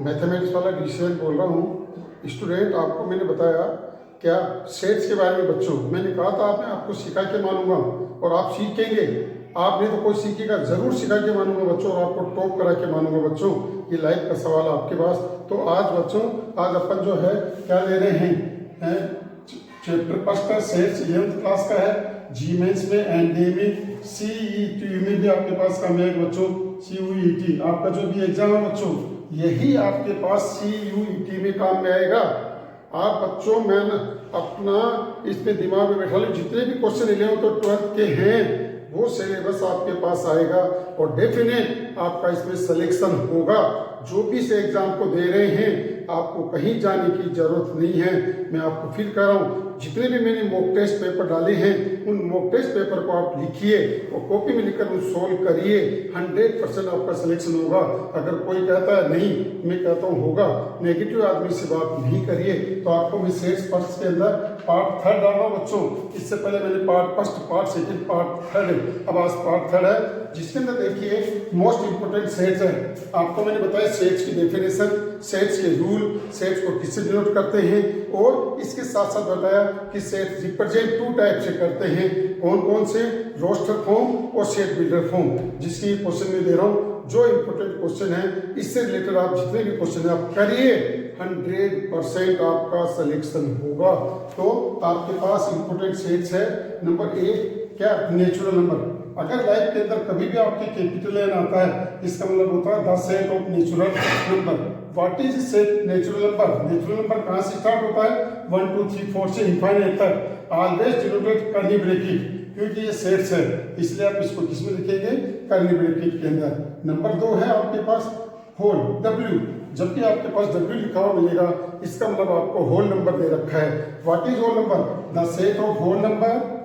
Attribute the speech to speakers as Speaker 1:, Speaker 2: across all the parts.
Speaker 1: Mathematics वाला DCN बोल रहा हूँ। स्टूडेंट, आपको मैंने बताया क्या सेट्स के बारे में बच्चों, मैंने कहा था मैं आपको सिखा के मानूंगा और आप सीखेंगे। आपने तो कोई सीखेगा, जरूर सिखा के मानूंगा बच्चों और आपको टॉप करा के मानूंगा बच्चों। ये लाइफ का सवाल है आपके पास। तो आज बच्चों, आज अपन जो है क्या ले रहे हैं, चैप्टर फर्स्ट है, सेट्स 11th क्लास का है। जी मेंस में एंड डे में सीईटी में भी आपके पास काम है बच्चों। सीयूईटी आपका जो भी एग्जाम है बच्चों, यही आपके पास सीयूईटी में काम में आएगा। आप बच्चों, मैंने अपना इसमें दिमाग में बैठा लो, जितने भी क्वेश्चन 11th तो 12th के हैं वो सिलेबस आपके पास आएगा और डेफिनेट आपका इसमें सिलेक्शन होगा। जो भी इस एग्जाम को दे रहे हैं आपको कहीं जाने की जरूरत नहीं है। मैं आपको फील कर रहा हूँ, जितने भी मैंने मॉक टेस्ट पेपर डाले हैं उन मॉक टेस्ट पेपर को आप लिखिए और कॉपी में लिखकर उन सोल्व करिए। 100% आपका सिलेक्शन होगा। अगर कोई कहता है नहीं, मैं कहता हूँ होगा, नेगेटिव आदमी से बात नहीं करिए। तो आपको मैं सेट्स फर्स्ट के अंदर पार्ट 3 डाल रहा हूँ बच्चों। इससे पहले मैंने part first, part second, part 3, अब आज पार्ट 3 है, जिसके अंदर देखिए मोस्ट इंपोर्टेंट सेट्स है। आपको मैंने बताया सेट्स की डेफिनेशन, सेट्स के रूल, सेट्स को किससे डिनोट करते हैं और इसके साथ साथ बताया कि सेट्स रिप्रेजेंट 2 टाइप से करते हैं। कौन कौन से? रोस्टर फॉर्म और सेट बिल्डर फॉर्म। जिसकी क्वेश्चन में दे रहा हूँ, जो इंपोर्टेंट क्वेश्चन है इससे रिलेटेड आप जितने भी क्वेश्चन है आप करिए, 100% आपका सिलेक्शन होगा। तो आपके पास इंपोर्टेंट सेट्स है। नंबर 1 क्या? Natural number. अगर लाइफ के अंदर कभी भी आपके कैपिटल एन आता है, इसका मतलब होता है the set of natural number. What is set natural number? Natural number कहाँ से स्टार्ट होता है? 1 2 3 4 से इनफाइनाइट तक। ऑलवेज डिनोटेड कर्ली ब्रैकेट, क्योंकि ये सेट्स है इसलिए आप इसको किसमें लिखेंगे? कर्ली ब्रैकेट के अंदर। नंबर 2 है आपके पास होल, डब्ल्यू। जब भी आपके पास डब्ल्यू लिखा हुआ मिलेगा इसका मतलब आपको होल नंबर दे रखा है। What is whole number? The set of whole number,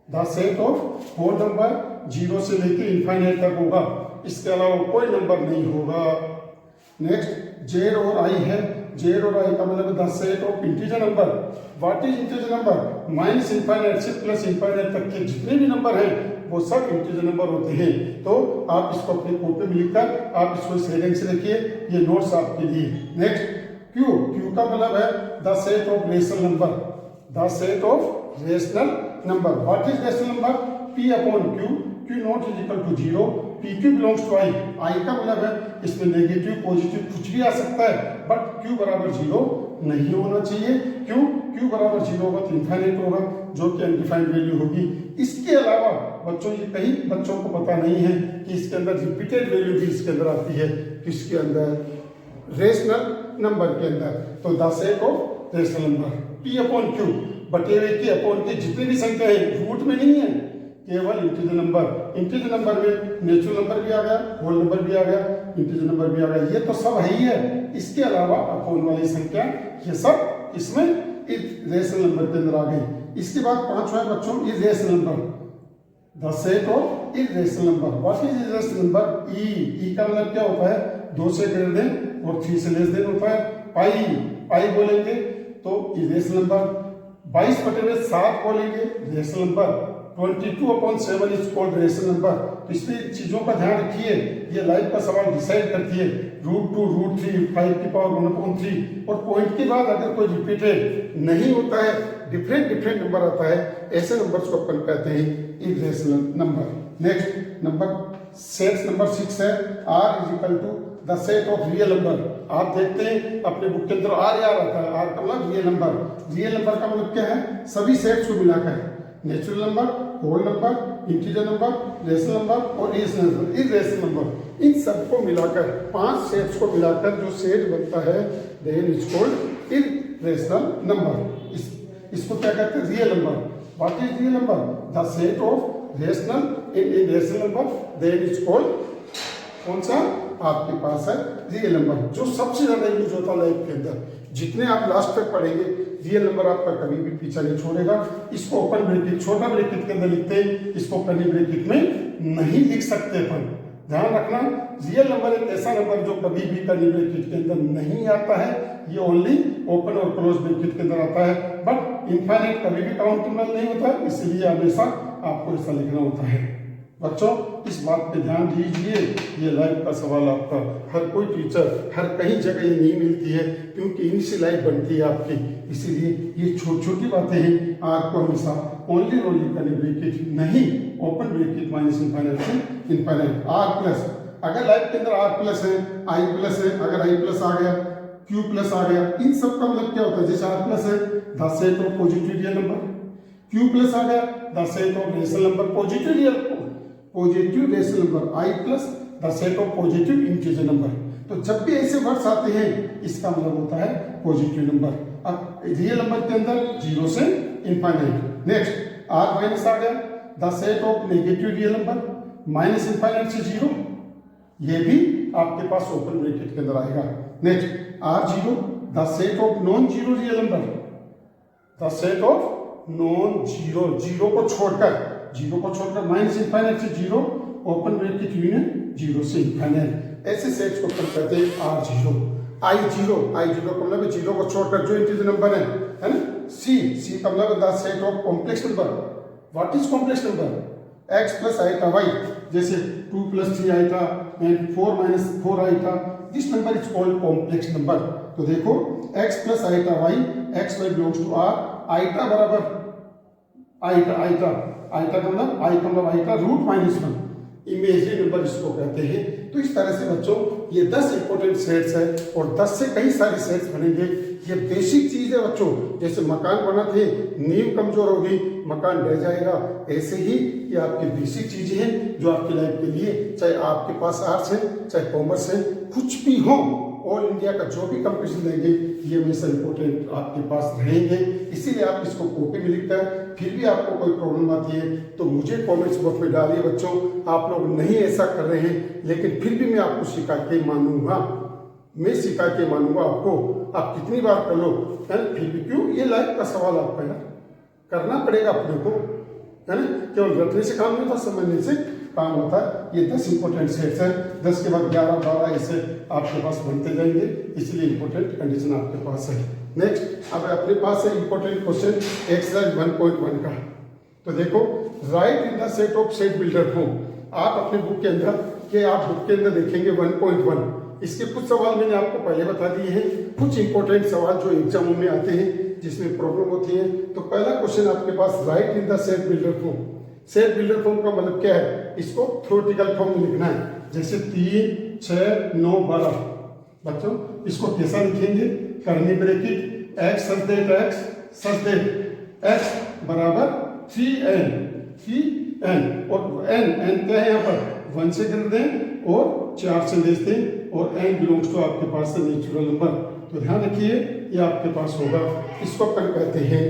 Speaker 1: the set of whole number 0 से लेके इनफाइनाइट तक होगा, इसके अलावा कोई नंबर नहीं होगा। नेक्स्ट जेड और आई है। जेड और आई का मतलब the set of integer number. What is integer number? Minus infinite से प्लस इनफाइनाइट तक के जितने भी नंबर हैं वो सब इंटीजर नंबर होते हैं। तो आप इसको अपने कॉपी में लिखकर आप इसको इस हेडिंग से लिखिए, ये नोट्स आपके लिए। Next Q. क्यू का मतलब है the set of rational number, the set of rational number. What is rational number? p upon q, q not is equal to 0, pq belongs to i। i का मतलब है इसमें negative positive कुछ भी आ सकता है, बट q बराबर 0 नहीं होना चाहिए। क्यों? q बराबर 0 होगा तो इनफाइनाइट होगा, जो कि अनडिफाइंड वैल्यू होगी। इसके अलावा बच्चों, ये कई बच्चों को पता नहीं है कि इसके अंदर रिपीटेड वैल्यू भी इसके अंदर आती है। किसके अंदर? रेशनल नंबर के अंदर। तो the set of rational number p upon q बटे हुए के अपॉन के जितनी भी संख्या है रूट में नहीं है, केवल इंटीजर नंबर। इंटीजर नंबर में नेचुरल नंबर भी आ गया, होल नंबर भी आ गया, इंटीजर नंबर भी आ गया, ये तो सब है ही है। इसके अलावा अपॉन वाली संख्या ये सब इसमें इरेशनल नंबर के अंदर आ गई। इसके बाद 5वां है बच्चों irrational number, the set of irrational number. What is irrational number? E का मतलब क्या होता है? 2 से ग्रेटर देन और 3 से लेस देन होता है। पाई बोलेंगे तो इरेशनल नंबर। 22 बटे में 7 बोलेंगे rational number. 22/7 is called rational number. तो इसलिए चीजों का ध्यान रखिए, ये लाइफ का सवाल डिसाइड करती है। √2, √3, 5 की पावर 1/3 और पॉइंट के बाद अगर कोई रिपीटेड नहीं होता है, डिफरेंट नंबर आता है, ऐसे नंबर्स को अपन कहते हैं irrational number. Next number sets number 6 है r is equal to the set of real number. आप देखते हैं अपने बुक के अंदर आर आता है, आर का मतलब रियल नंबर। रियल नंबर का मतलब क्या है? सभी सेट्स को मिलाकर natural number, whole number, integer number, rational number और इरेशनल नंबर, इन सबको मिलाकर 5 सेट्स को मिलाकर जो सेट बनता है then is called irrational number. इसको क्या कहते हैं? Real number. What is real number? The set of rational in irrational number then is called कौन सा आपके पास है? रियल नंबर, जो सबसे ज्यादा यूज होता है लाइफ के अंदर। जितने आप लास्ट तक पढ़ेंगे रियल नंबर आपका कभी भी पीछा नहीं छोड़ेगा। इसको ओपन ब्रैकेट, छोटा ब्रैकेट के अंदर लिखते हैं, इसको कर्ली ब्रैकेट में नहीं लिख सकते अपन। ध्यान रखना, रियल नंबर एक ऐसा नंबर जो कभी भी कर्ली ब्रैकेट के अंदर नहीं आता है, ये ओनली ओपन और क्लोज ब्रैकेट के अंदर आता है। बट इनफाइनाइट कभी भी काउंटेबल नहीं होता है, इसलिए हमेशा आपको ऐसा लिखना होता है। बच्चों इस बात पे ध्यान दीजिए, ये लाइफ का सवाल आपका हर कोई टीचर हर कहीं जगह ये नहीं मिलती है, क्योंकि इनसे लाइफ बनती है आपकी। इसीलिए ये छोटी छोटी बातें हैं, आर को हमेशा ओनली रोनली करने ब्रैकेट नहीं ओपन ब्रैकेट माइनस इनफाइनाइट से इनफाइनाइट। आर प्लस अगर लाइफ के अंदर आर प्लस है, आई प्लस है, अगर आई प्लस आ गया, क्यू प्लस आ गया, इन सब का मतलब क्या होता है? जैसे आर प्लस है the set of positive real number, Q plus आ गया the set of rational number positive rational number, I plus the set of positive integer number. तो जब भी ऐसे वर्ड्स आते हैं इसका मतलब होता है पॉजिटिव नंबर। अब रियल नंबर के अंदर 0 से इनफाइनाइट। नेक्स्ट आर माइनस आ गया the set of negative real number minus infinite से 0, ये भी आपके पास ओपन ब्रैकेट के अंदर आएगा। Next R0 the set of non zero real number, the set of non zero, zero को छोड़कर माइनस इनफाइनाइट से 0 ओपन ब्रैकेट यूनियन 0 से इनफाइनाइट, ऐसे सेट्स को कहते हैं R0। I0 का मतलब है 0 को छोड़कर जो इंटीजर नंबर है ना। C का मतलब the set of complex number. What is complex number? x plus iota y, जैसे 2 plus 3 iota and 4 minus 4 iota, this number is called complex number. तो देखो x plus iota y, x y belongs to r, iota बराबर iota का मतलब iota root minus 1, imaginary number इसको कहते हैं। तो इस तरह से बच्चों ये 10 इंपॉर्टेंट सेट्स है और 10 से कई सारे सेट्स बनेंगे। ये बेसिक चीज है बच्चों, जैसे मकान बनाते हैं नींव कमजोर होगी मकान ढह जाएगा, ऐसे ही ये आपकी बेसिक चीजें हैं जो आपकी लाइफ के लिए, चाहे आपके पास आर्ट्स है चाहे कॉमर्स है, कुछ भी हो, ऑल इंडिया का जो भी कंपटीशन लेंगे ये हमेशा इंपॉर्टेंट आपके पास रहेंगे। इसीलिए आप इसको कॉपी में लिखता है, फिर भी आपको कोई प्रॉब्लम आती है तो मुझे कमेंट्स बॉक्स में डालिए बच्चों। आप लोग नहीं ऐसा कर रहे हैं लेकिन फिर भी मैं आपको सिखा के मानूंगा, आपको। आप कितनी बार कर लो है ना, फिर भी क्यों? ये लाइफ का सवाल आपका यार, करना पड़ेगा अपने को, है ना। केवल रटने से काम नहीं होता, समझने से काम होता है। ये 10 इंपॉर्टेंट सेट्स हैं, 10 के बाद 11 12 ऐसे आपके पास बनते जाएंगे, इसलिए इंपॉर्टेंट कंडीशन आपके पास है। नेक्स्ट अब अपने पास है इंपॉर्टेंट क्वेश्चन एक्सरसाइज 1.1 का। तो देखो right in the set of set builder form. आप अपने बुक के अंदर देखेंगे 1.1, इसके कुछ सवाल मैंने आपको पहले बता दिए हैं, कुछ इंपॉर्टेंट सवाल जो एग्जामों में आते हैं जिसमें प्रॉब्लम होती है। तो पहला क्वेश्चन आपके पास write in the set builder form. Set builder form का मतलब क्या है? इसको थ्योरेटिकल फॉर्म में लिखना है, जैसे 3 6 9 12। बच्चों इसको कैसा लिखेंगे? Curly bracket x such that x बराबर 3n और n क्या है यहाँ पर 1 से ग्रेटर देन और 4 से लेस देन और n बिलोंग्स टू आपके पास है नेचुरल नंबर। तो ध्यान रखिए ये आपके पास होगा, इसको अपन कहते हैं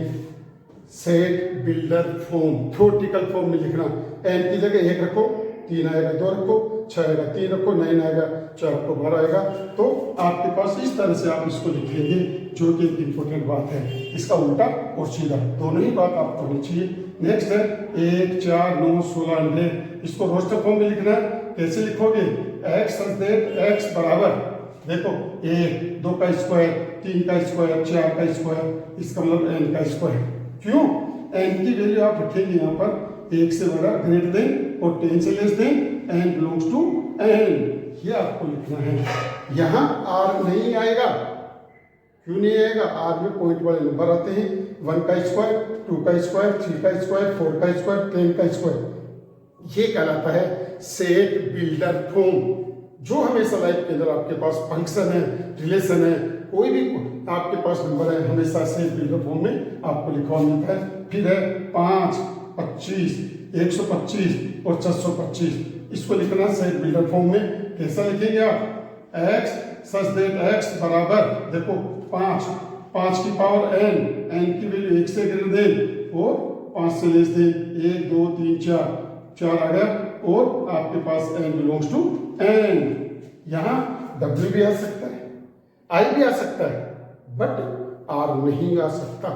Speaker 1: set builder form. Theoretical form में लिखना, n की जगह 1 रखो, 3 आएगा 2 रखो, 6 आएगा 3 रखो, 9 आएगा 4 रखो, 12 आएगा। तो आपके पास इस तरह से आप इसको लिखेंगे, जो कि एक इंपॉर्टेंट बात है। इसका उल्टा और सीधा दोनों ही बात आपको होनी चाहिए। नेक्स्ट है 1 4 9 16 100, इसको रोस्टर फॉर्म में लिखना है। कैसे लिखोगे? x सच दैट x बराबर देखो 1 2 का स्क्वायर, 3 का स्क्वायर, 4 का स्क्वायर, इसका मतलब n का स्क्वायर। क्यों? n की वैल्यू आप रखेंगे यहाँ पर 1 से बड़ा ग्रेटर देन और 10 से less than, n belongs to n, ये आपको लिखना है। यहाँ r नहीं आएगा, क्यों नहीं आएगा? r में पॉइंट वाले नंबर आते हैं, 1 का स्क्वायर, 2 का स्क्वायर, 3 का स्क्वायर, 4 का स्क्वायर, 10 का स्क्वायर। ये कहलाता है सेट बिल्डर फॉर्म, जो हमेशा लाइफ के अंदर आपके पास फंक्शन है, रिलेशन है, कोई भी आपके पास नंबर है, हमेशा सेट बिल्डर फॉर्म में आपको लिखा मिलता है। फिर है 5 25 125 और 425, इसको लिखना सेट बिल्डर फॉर्म में। कैसा लिखेंगे आप? x सच दैट x बराबर देखो 5 की पावर n की वैल्यू 1 से ग्रेटर देन और 5 से लेस देन, 1 2 3 4 आ गया और आपके पास n बिलोंग्स टू n। यहाँ w भी आ सकता है, i भी आ सकता है, बट r नहीं आ सकता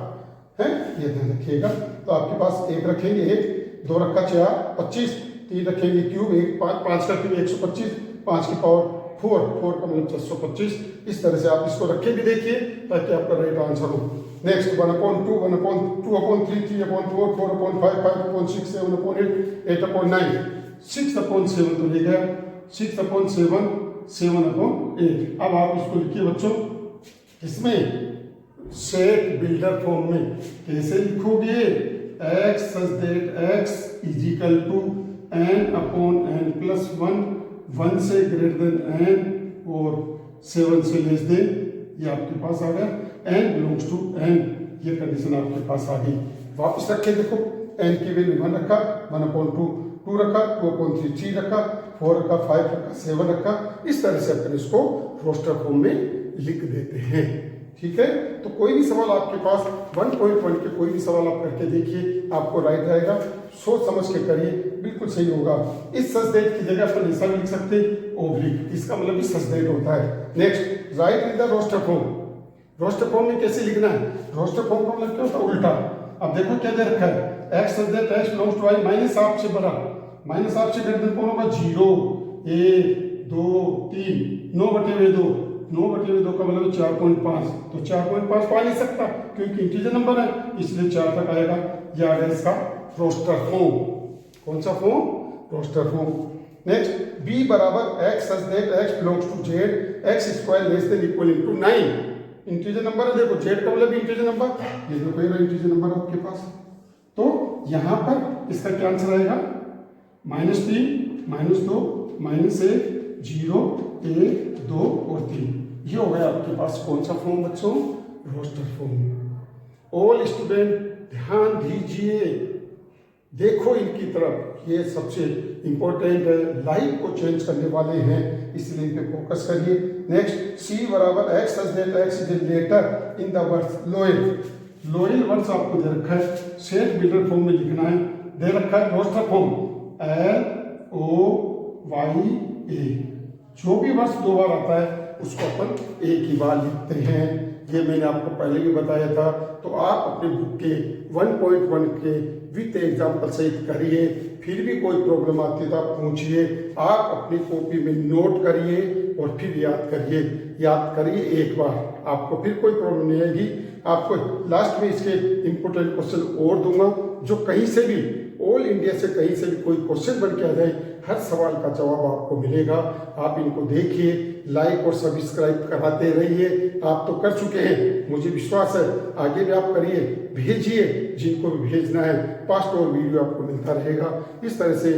Speaker 1: है, ये ध्यान रखिएगा। तो आपके पास 1 रखेंगे 1, 2 रखा 4 25, 3 रखेंगे क्यूब 1 5 का क्यूब 125, 5 की पावर 4 का मतलब 425। इस तरह से आप इसको रखे भी देखिए ताकि आपका राइट आंसर हो। नेक्स्ट 1/2 1/2/3 3/4 4/5 5/6 7/8 8/9, 6/7 तो ले गया 6/7 7/8। अब आप इसको लिखिए बच्चों इसमें सेट बिल्डर फॉर्म में कैसे लिखोगे, x such that x is equal to n/n plus 1, 1 से ग्रेटर देन n और 7 से लेस देन, ये आपके पास आ गया n बिलोंग्स टू n, ये कंडीशन आपके पास आ गई। वापस रखे देखो n की वैल्यू 1 रखा, 1/2 2 रखा, 2/3 3 रखा, 4 रखा, 5 रखा, 7 रखा। इस तरह से अपन इसको रोस्टर फॉर्म में लिख देते हैं। ठीक है, तो कोई भी सवाल आपके पास 1.1 के कोई भी सवाल आप करके देखिए, आपको राइट रहेगा, सोच समझ के करिए, बिल्कुल सही होगा। इस सच दैट की जगह अपन ऐसा भी लिख सकते ओब्लिक, इसका मतलब भी सच दैट होता है। Next, right in the roster form. Roster form में कैसे लिखना है, रोस्टर फॉर्म का मतलब क्या होता है, उल्टा। अब देखो क्या दे रखा है, x such that x belongs to y minus आपसे बड़ा, माइनस आपसे ग्रेटर देन कौन होगा, 0 1 2 3 9/2, 9/2 का मतलब 4.5, तो 4.5 पा नहीं सकता क्योंकि इंटीजर नंबर है, इसलिए 4 तक आएगा। यह आ गया इसका रोस्टर फॉर्म। कौन सा form, roster form. Next, b बराबर x such that x belongs to z, x² less than equal to 9। Integer number है, देखो z का मतलब इंटीजर नंबर, ये देखो ये इंटीजर नंबर आपके पास। तो यहां पर इसका क्या आंसर आएगा, -3 -2 -1 0 1 2 और 3। ये हो गया आपके पास कौन सा फॉर्म बच्चों, रोस्टर फॉर्म। ऑल स्टूडेंट ध्यान दीजिए, देखो इनकी तरफ, ये सबसे इंपॉर्टेंट है, लाइफ को चेंज करने वाले हैं, इसलिए इन पे फोकस करिए। नेक्स्ट, c बराबर x such that x is letter in the words लोएल। लोएल वर्ड्स आपको दे रखा है, सेट बिल्डर फॉर्म में लिखना है, दे रखा है रोस्टर फॉर्म LOYA। जो भी वर्ड्स 2 बार आता है उसको अपन एक ही बार लिखते हैं, ये मैंने आपको पहले भी बताया था। तो आप अपने बुक के 1.1 के विथ एग्जाम्पल सहित करिए, फिर भी कोई प्रॉब्लम आती है तो आप पूछिए, आप अपनी कॉपी में नोट करिए और फिर याद करिए एक बार, आपको फिर कोई प्रॉब्लम नहीं आएगी। आपको लास्ट में इसके इंपॉर्टेंट क्वेश्चन और दूंगा, जो कहीं से भी ऑल इंडिया से कहीं से भी कोई क्वेश्चन बन के आ जाए, हर सवाल का जवाब आपको मिलेगा। आप इनको देखिए, लाइक और सब्सक्राइब कराते रहिए। आप तो कर चुके हैं, मुझे विश्वास है, आगे भी आप करिए, भेजिए जिनको भी भेजना है, पास्ट और वीडियो आपको मिलता रहेगा। इस तरह से